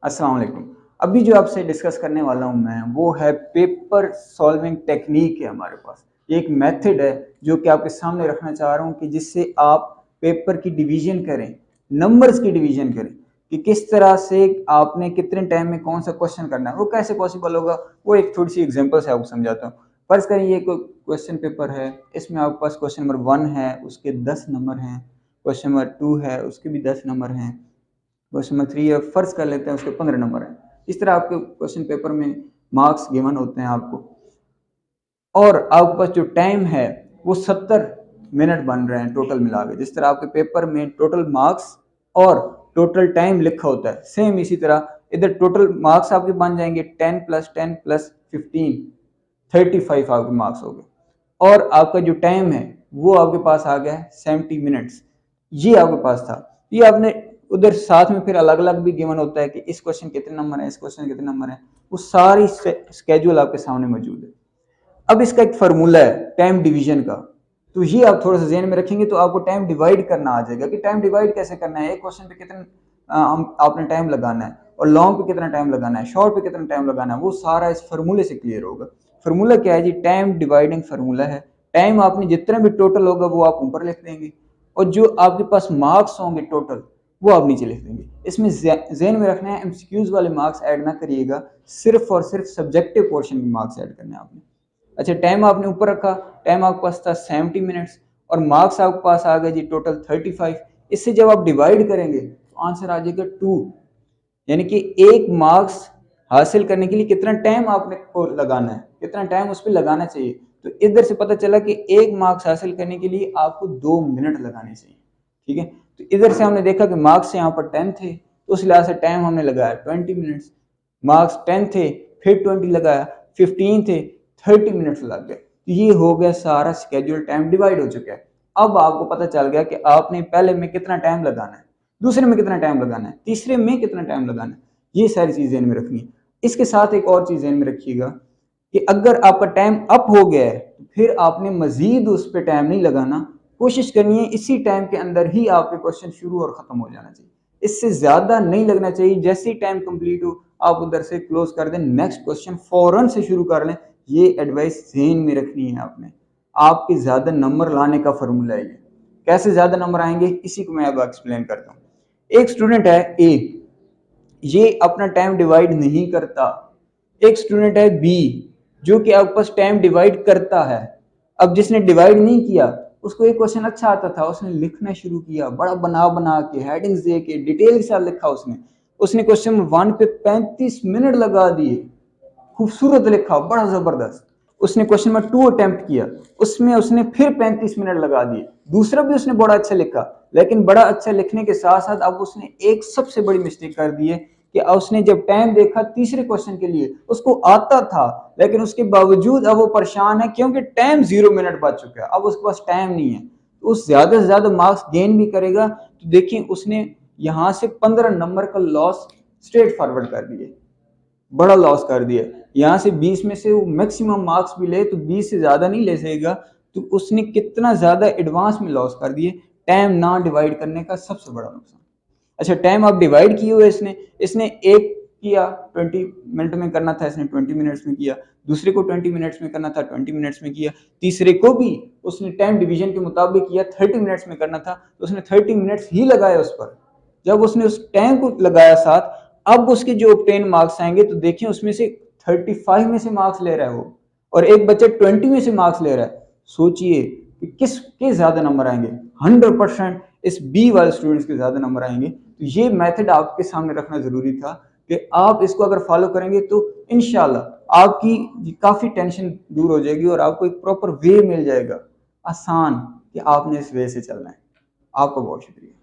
अस्सलाम वालेकुम। अभी जो आपसे डिस्कस करने वाला हूँ मैं वो है पेपर सॉल्विंग टेक्निक है हमारे पास। ये एक मेथड है जो कि आपके सामने रखना चाह रहा हूँ कि जिससे आप पेपर की डिवीजन करें, नंबर्स की डिवीजन करें कि किस तरह से आपने कितने टाइम में कौन सा क्वेश्चन करना है। वो कैसे पॉसिबल होगा, वो एक थोड़ी सी एग्जांपल से आपको समझाता हूँ। फर्ज करें ये कोई क्वेश्चन पेपर है, इसमें आपके पास क्वेश्चन नंबर 1 है, उसके 10 नंबर हैं, क्वेश्चन नंबर 2 है, उसके भी 10 नंबर हैं, क्वेश्चन नंबर 3 है, फर्ज कर लेते हैं उसके 15 नंबर हैं। इस तरह आपके क्वेश्चन पेपर में मार्क्स गिवन होते हैं आपको, और आपके पास जो टाइम है वो 70 मिनट बन रहे हैं टोटल मिला के। जिस तरह आपके पेपर में टोटल मार्क्स और टोटल टाइम लिखा होता है, सेम इसी तरह इधर टोटल मार्क्स आपके बन जाएंगे 10 + 10 + 15, 35 आपके मार्क्स हो गए। और आपका जो टाइम है वो आपके पास आ गया है 70 मिनट्स। ये आपके पास था। ये आपने उधर साथ में फिर अलग अलग भी गिवन होता है कि इस क्वेश्चन कितने नंबर है, इस क्वेश्चन कितने नंबर है, वो सारी स्केड्यूल आपके सामने मौजूद है। अब इसका एक फार्मूला है टाइम डिवीजन का, तो ये आप थोड़ा सा ज़हन में रखेंगे तो आपको टाइम डिवाइड करना आ जाएगा कि टाइम डिवाइड कैसे करना है। एक क्वेश्चन पे कितना आपने टाइम लगाना है, और लॉन्ग पे कितना टाइम लगाना है, शॉर्ट पे कितना टाइम लगाना है, वो सारा इस फार्मूले से क्लियर होगा। फार्मूला क्या है जी? टाइम डिवाइडिंग फार्मूला है। टाइम आपने जितना भी टोटल होगा वो आप ऊपर लिख देंगे, और जो आपके पास मार्क्स होंगे टोटल वो आप नीचे लिख देंगे। इसमें ज़हन में रखना है एमसीक्यूज वाले मार्क्स ऐड ना करिएगा, सिर्फ और सिर्फ सब्जेक्टिव पोर्शन में मार्क्स ऐड करने हैं आपने। अच्छा, टाइम आपने ऊपर रखा, टाइम आपके पास था 70 मिनट्स, और मार्क्स आपके पास आ गए जी टोटल 35। इससे जब आप डिवाइड करेंगे तो आंसर आ जाएगा 2, यानी कि एक मार्क्स हासिल करने के लिए कितना टाइम आपने को लगाना है, कितना टाइम उस पर लगाना चाहिए। तो इधर से पता चला कि एक मार्क्स हासिल करने के लिए आपको 2 मिनट लगाने चाहिए। ठीक है, तो इधर से हमने देखा कि मार्क्स यहाँ पर 10 थे, तो उस लिहाज से टाइम हमने लगाया 20 मिनट्स। मार्क्स 10 थे, फिर 20 लगाया, 15 थे, 30 मिनट्स लग गए। तो ये हो गया सारा स्केड्यूल, टाइम डिवाइड हो चुका है। अब आपको पता चल गया कि आपने पहले में कितना टाइम लगाना है, दूसरे में कितना टाइम लगाना है, तीसरे में कितना टाइम लगाना है। ये सारी चीज़ ध्यान में रखनी है। इसके साथ एक और चीज़ ध्यान में रखिएगा कि अगर आपका टाइम अप हो गया है तो फिर आपने मजीद उस पर टाइम नहीं लगाना। कोशिश करनी है इसी टाइम के अंदर ही आपके क्वेश्चन शुरू और ख़त्म हो जाना चाहिए, इससे ज़्यादा नहीं लगना चाहिए। जैसे ही टाइम कंप्लीट हो आप उधर से क्लोज कर दें, नेक्स्ट क्वेश्चन फ़ौरन से शुरू कर लें। ये एडवाइस ज़हन में रखनी है आपने। आपके ज़्यादा नंबर लाने का फार्मूला है ये। कैसे ज़्यादा नंबर आएंगे इसी को मैं अब एक्सप्लेन करता हूँ। एक स्टूडेंट है ए, ये अपना टाइम डिवाइड नहीं करता। एक स्टूडेंट है बी जो कि आपके पास टाइम डिवाइड करता है। अब जिसने डिवाइड नहीं किया उसको एक क्वेश्चन अच्छा आता था, उसने लिखना शुरू किया, बड़ा बना बना के हेडिंग्स दे के डिटेल के साथ लिखा। उसने क्वेश्चन 1 पे 35 मिनट लगा दिए, खूबसूरत लिखा, बड़ा जबरदस्त। उसने क्वेश्चन नंबर 2 अटेम्प्ट किया, उसमें उसने फिर 35 मिनट लगा दिए। दूसरा भी उसने बड़ा अच्छा लिखा, लेकिन बड़ा अच्छा लिखने के साथ साथ अब उसने एक सबसे बड़ी मिस्टेक कर दी है कि उसने जब टाइम देखा तीसरे क्वेश्चन के लिए, उसको आता था लेकिन उसके बावजूद अब वो परेशान है क्योंकि टाइम 0 मिनट बच चुका है, अब उसके पास टाइम नहीं है। तो उस ज्यादा से ज्यादा मार्क्स गेन भी करेगा। तो देखिए उसने यहां से 15 नंबर का लॉस स्ट्रेट फॉरवर्ड कर दिए, बड़ा लॉस कर दिया। यहाँ से 20 में से वो मैक्सिमम मार्क्स भी ले तो 20 से ज़्यादा नहीं ले सकेगा। तो उसने कितना ज़्यादा एडवांस में लॉस कर दिए, टाइम ना डिवाइड करने का सबसे बड़ा नुकसान। अच्छा, टाइम आप डिवाइड किए हुए, इसने एक किया 20 मिनट में करना था, इसने 20 मिनट्स में किया। दूसरे को 20 मिनट्स में करना था, 20 मिनट्स में किया। तीसरे को भी उसने टाइम डिवीजन के मुताबिक किया, 30 मिनट्स में करना था तो उसने 30 मिनट्स ही लगाया उस पर। जब उसने उस टाइम को लगाया साथ, अब उसके जो 10 मार्क्स आएंगे तो देखिए उसमें से 35 में से मार्क्स ले रहा है वो, और एक बच्चा 20 में से मार्क्स ले रहा है। सोचिए कि किसके ज्यादा नंबर आएंगे। 100% इस बी वाले स्टूडेंट्स के ज्यादा नंबर आएंगे। तो ये मेथड आपके सामने रखना जरूरी था कि आप इसको अगर फॉलो करेंगे तो इंशाल्लाह आपकी काफी टेंशन दूर हो जाएगी और आपको एक प्रॉपर वे मिल जाएगा आसान कि आपने इस वे से चलना है। आपका बहुत शुक्रिया।